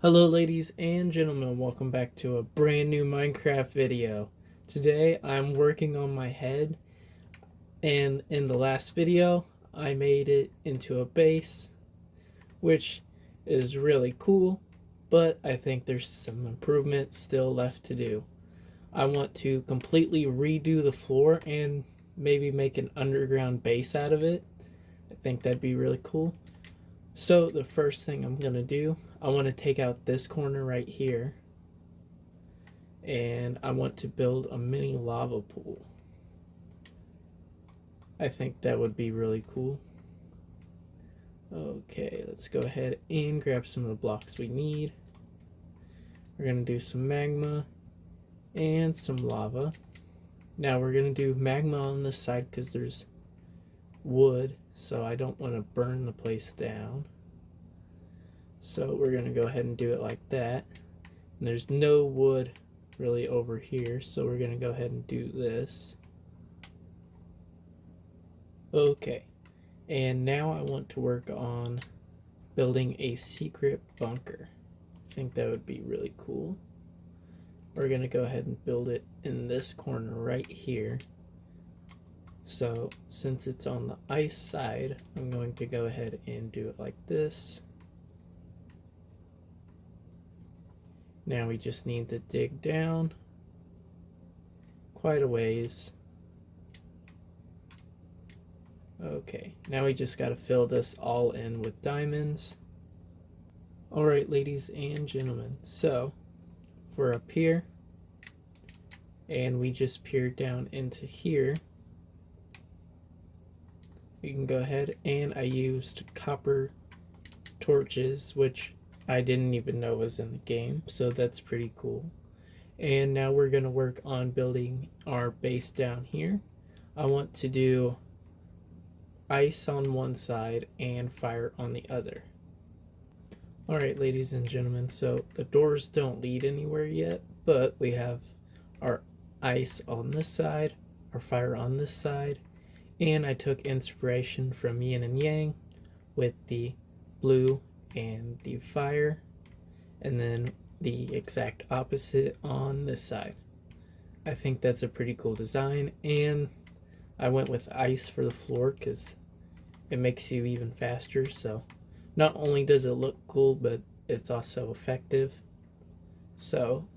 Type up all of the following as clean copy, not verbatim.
Hello ladies and gentlemen, welcome back to a brand new Minecraft video. Today I'm working on my head, and in the last video I made it into a base, which is really cool, but I think there's some improvements still left to do. I want to completely redo the floor and maybe make an underground base out of it. I think that'd be really cool. So the first thing I'm going to do, I want to take out this corner right here, and I want to build a mini lava pool. I think that would be really cool. Okay, let's go ahead and grab some of the blocks we need. We're going to do some magma and some lava. Now we're going to do magma on this side because there's wood, so I don't want to burn the place down. So we're going to go ahead and do it like that. And there's no wood really over here, so we're going to go ahead and do this. Okay, and now I want to work on building a secret bunker. I think that would be really cool. We're going to go ahead and build it in this corner right here. So since it's on the ice side, I'm going to go ahead and do it like this. Now we just need to dig down quite a ways. Okay, now we just got to fill this all in with diamonds. Alright, ladies and gentlemen, so we're up here, and we just peered down into here. We can go ahead, and I used copper torches, which I didn't even know was in the game, so that's pretty cool. And now we're going to work on building our base down here. I want to do ice on one side and fire on the other. Alright, ladies and gentlemen, so the doors don't lead anywhere yet, but we have our ice on this side, our fire on this side, and I took inspiration from yin and yang with the blue and the fire, and then the exact opposite on this side. I think that's a pretty cool design, and I went with ice for the floor because it makes you even faster. So not only does it look cool, but it's also effective. So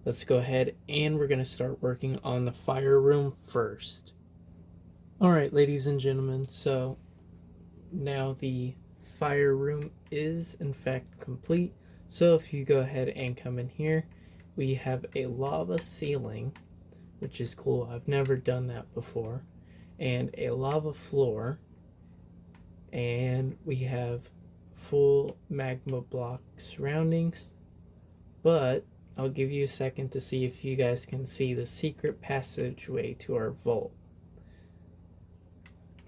let's go ahead, and we're going to start working on the fire room first. Alright, ladies and gentlemen, so now the fire room is in fact complete. So if you go ahead and come in here, we have a lava ceiling, which is cool. I've never done that before, and a lava floor, and we have full magma block surroundings. But I'll give you a second to see if you guys can see the secret passageway to our vault.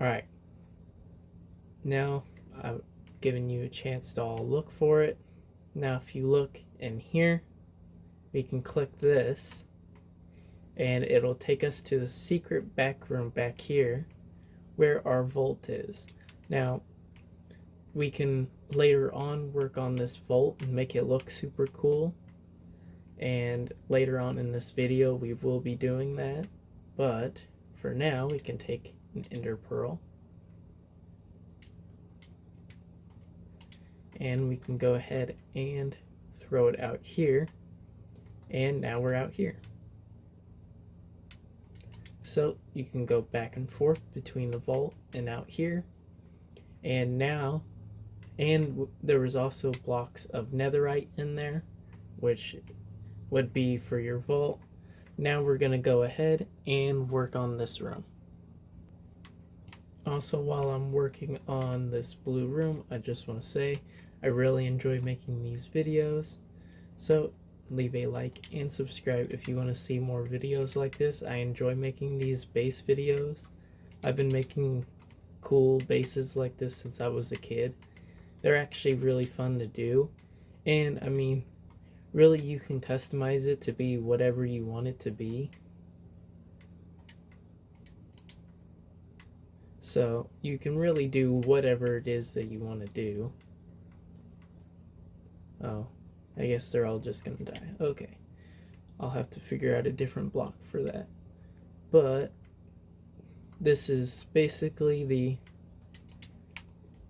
Alright, now I've given you a chance to all look for it. Now if you look in here, we can click this, and it'll take us to the secret back room back here where our vault is. Now we can later on work on this vault and make it look super cool, and later on in this video we will be doing that, but for now we can take an ender pearl, and we can go ahead and throw it out here, and now we're out here. So you can go back and forth between the vault and out here, and now, and there was also blocks of netherite in there, which would be for your vault. Now we're going to go ahead and work on this room. Also, while I'm working on this blue room, I just want to say I really enjoy making these videos, so leave a like and subscribe if you want to see more videos like this. I enjoy making these base videos. I've been making cool bases like this since I was a kid. They're actually really fun to do, and I mean, really you can customize it to be whatever you want it to be. So you can really do whatever it is that you want to do. Oh, I guess they're all just gonna die. Okay. I'll have to figure out a different block for that. But this is basically the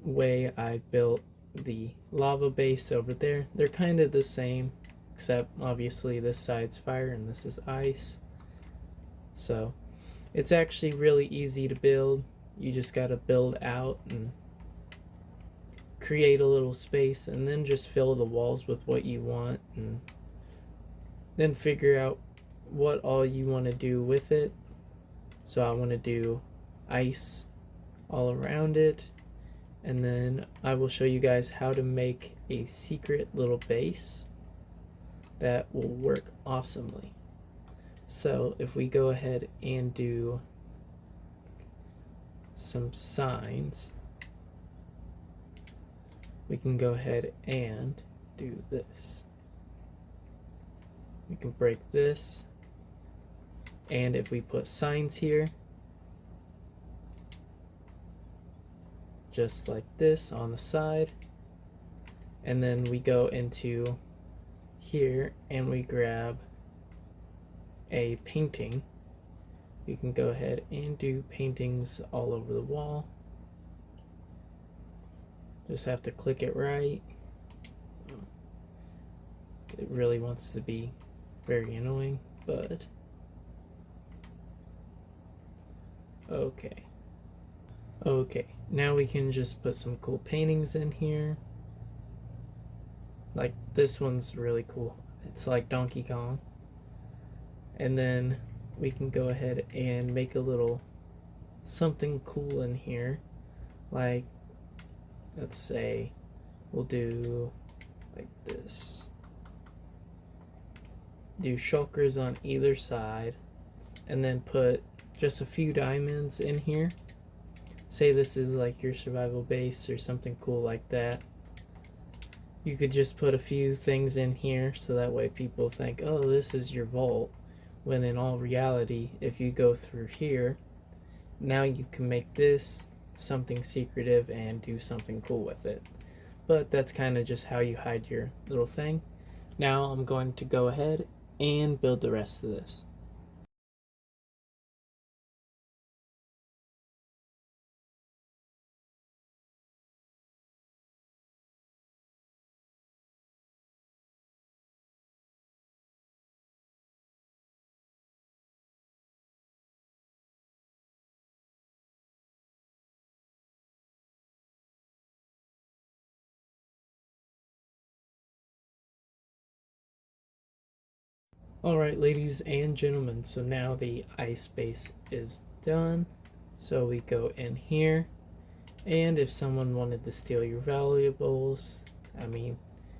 way I built the lava base over there. They're kind of the same, except obviously this side's fire and this is ice. So it's actually really easy to build. You just gotta build out and create a little space and then just fill the walls with what you want, and then figure out what all you want to do with it. So I want to do ice all around it, and then I will show you guys how to make a secret little base that will work awesomely. So if we go ahead and do some signs, we can go ahead and do this. We can break this, and if we put signs here, just like this on the side, and then we go into here and we grab a painting, we can go ahead and do paintings all over the wall. Just have to click it right. It really wants to be very annoying, but okay. Okay, now we can just put some cool paintings in here. Like this one's really cool. It's like Donkey Kong. And then we can go ahead and make a little something cool in here. Like, let's say we'll do like this. Do shulkers on either side, and then put just a few diamonds in here. Say this is like your survival base or something cool like that. You could just put a few things in here so that way people think, oh, this is your vault, when in all reality, if you go through here, now you can make this something secretive and do something cool with it. But that's kind of just how you hide your little thing. Now I'm going to go ahead and build the rest of this. Alright, ladies and gentlemen, so now the ice base is done. So we go in here, and if someone wanted to steal your valuables, I mean,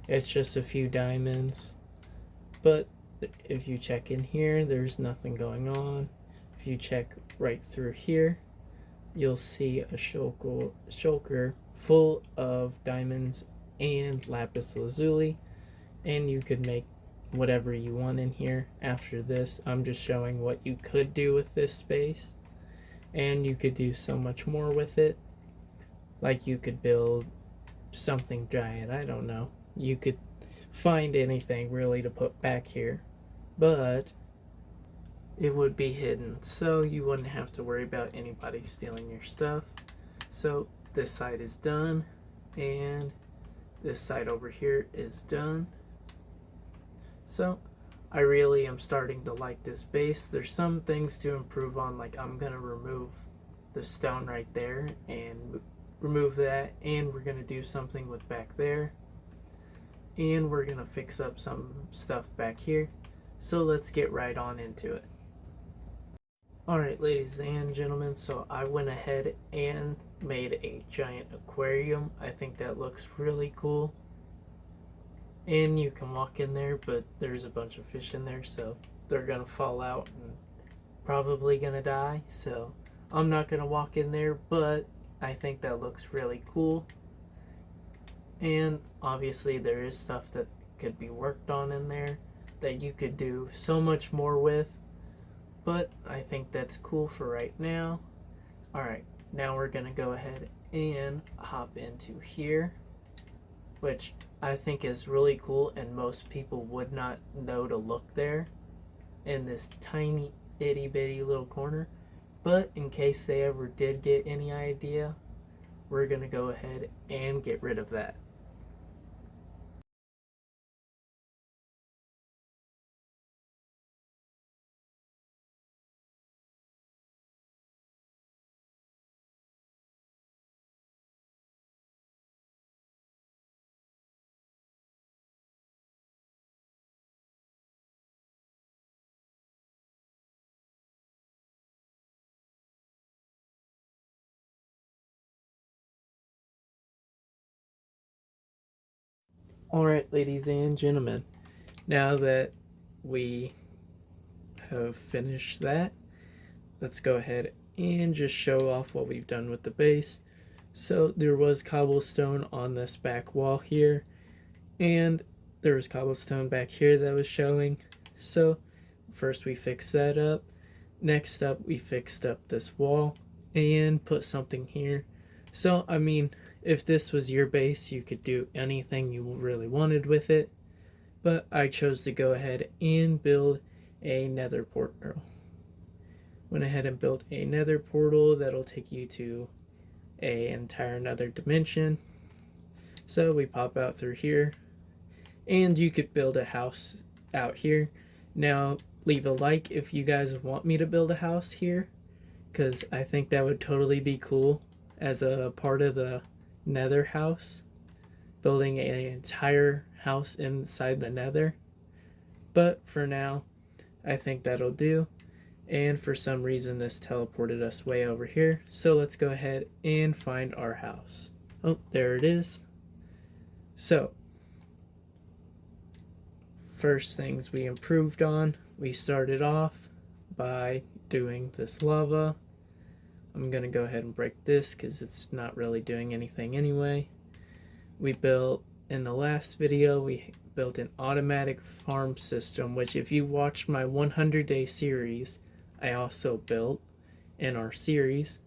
it's just a few diamonds. But if you check in here, there's nothing going on. If you check right through here, you'll see a shulker full of diamonds and lapis lazuli, and you could make whatever you want in here. After this, I'm just showing what you could do with this space, and you could do so much more with it. Like you could build something giant, I don't know. You could find anything really to put back here, but it would be hidden, so you wouldn't have to worry about anybody stealing your stuff. So this side is done, and this side over here is done. So I really am starting to like this base. There's some things to improve on, like I'm gonna remove the stone right there and remove that, and we're gonna do something with back there, and we're gonna fix up some stuff back here. So let's get right on into it. Alright, ladies and gentlemen, so I went ahead and made a giant aquarium. I think that looks really cool. And you can walk in there, but there's a bunch of fish in there, so they're gonna fall out and probably gonna die. So I'm not gonna walk in there, but I think that looks really cool. And obviously there is stuff that could be worked on in there that you could do so much more with, but I think that's cool for right now. Alright, now we're gonna go ahead and hop into here, which I think is really cool and most people would not know to look there in this tiny itty bitty little corner. But in case they ever did get any idea, we're going to go ahead and get rid of that. Alright, ladies and gentlemen, now that we have finished that, let's go ahead and just show off what we've done with the base. So there was cobblestone on this back wall here, and there was cobblestone back here that was showing. So first we fixed that up. Next up we fixed up this wall and put something here. So I mean, if this was your base, you could do anything you really wanted with it, but I chose to go ahead and build a nether portal. Went ahead and built a nether portal that'll take you to a entire nether dimension. So we pop out through here, and you could build a house out here. Now leave a like if you guys want me to build a house here, because I think that would totally be cool as a part of the nether house, building an entire house inside the nether. But for now, I think that'll do. And for some reason this teleported us way over here, so let's go ahead and find our house. Oh, there it is. So first things we improved on, we started off by doing this lava. I'm gonna go ahead and break this because it's not really doing anything anyway. We built, in the last video, we built an automatic farm system, which if you watched my 100-day series, I also built in our series.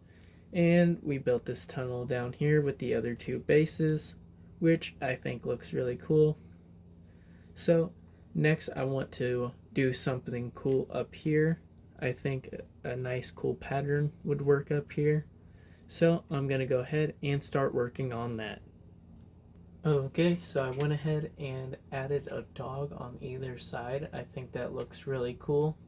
And we built this tunnel down here with the other two bases, which I think looks really cool. So next I want to do something cool up here. I think a nice cool pattern would work up here. So I'm going to go ahead and start working on that. Okay, so I went ahead and added a dog on either side. I think that looks really cool.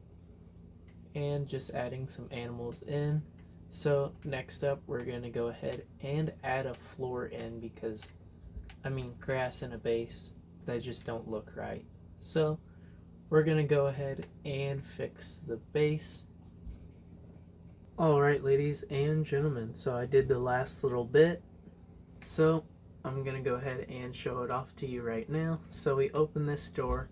And just adding some animals in. So next up we're going to go ahead and add a floor in because, I mean, grass in a base, they just don't look right. So we're going to go ahead and fix the base. Alright, ladies and gentlemen, so I did the last little bit. So I'm going to go ahead and show it off to you right now. So we open this door,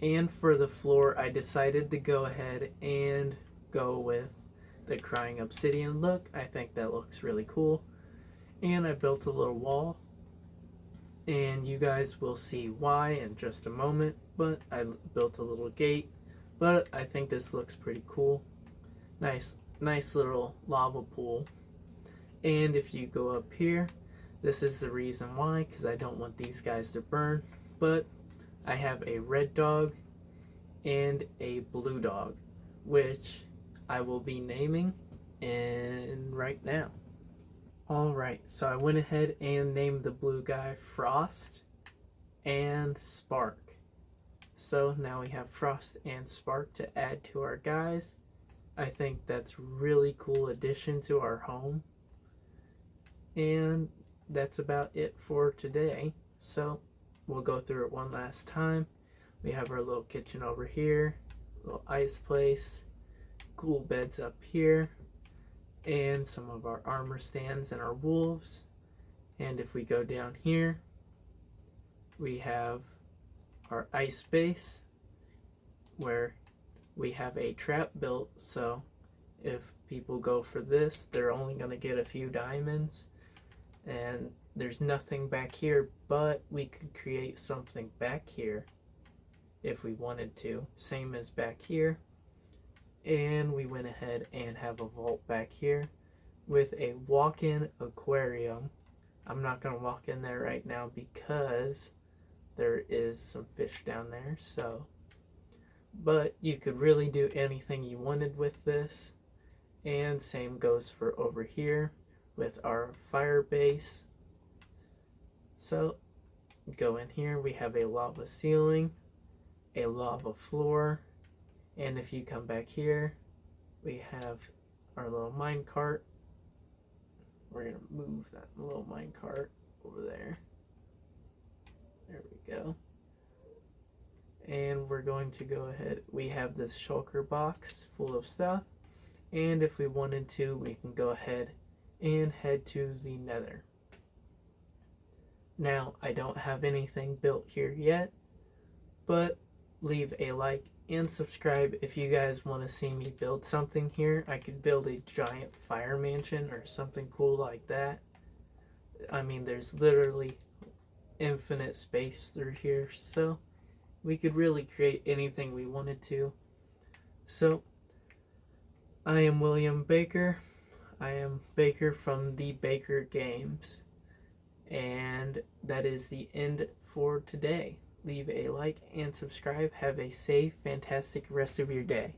and for the floor I decided to go ahead and go with the crying obsidian look. I think that looks really cool. And I built a little wall, and you guys will see why in just a moment, but I built a little gate. But I think this looks pretty cool. Nice little lava pool. And if you go up here, this is the reason why, because I don't want these guys to burn. But I have a red dog and a blue dog, which I will be naming in right now. Alright, so I went ahead and named the blue guy Frost and Spark. So now we have Frost and Spark to add to our guys. I think that's really cool addition to our home. And that's about it for today. So we'll go through it one last time. We have our little kitchen over here, little ice place, cool beds up here, and some of our armor stands and our wolves. And if we go down here, we have our ice base where we have a trap built, so if people go for this, they're only going to get a few diamonds. And there's nothing back here, but we could create something back here if we wanted to, same as back here. And we went ahead and have a vault back here with a walk-in aquarium. I'm not going to walk in there right now because there is some fish down there, so. But you could really do anything you wanted with this. And same goes for over here with our fire base. So go in here, we have a lava ceiling, a lava floor, and if you come back here, we have our little mine cart. We're going to move that little mine cart over there. There we go. And we're going to go ahead. We have this shulker box full of stuff. And if we wanted to, we can go ahead and head to the nether. Now, I don't have anything built here yet, but leave a like and subscribe if you guys want to see me build something here. I could build a giant fire mansion or something cool like that. I mean, there's literally infinite space through here, so we could really create anything we wanted to. So, I am William Baker. I am Baker from the Baker Games. And that is the end for today. Leave a like and subscribe. Have a safe, fantastic rest of your day.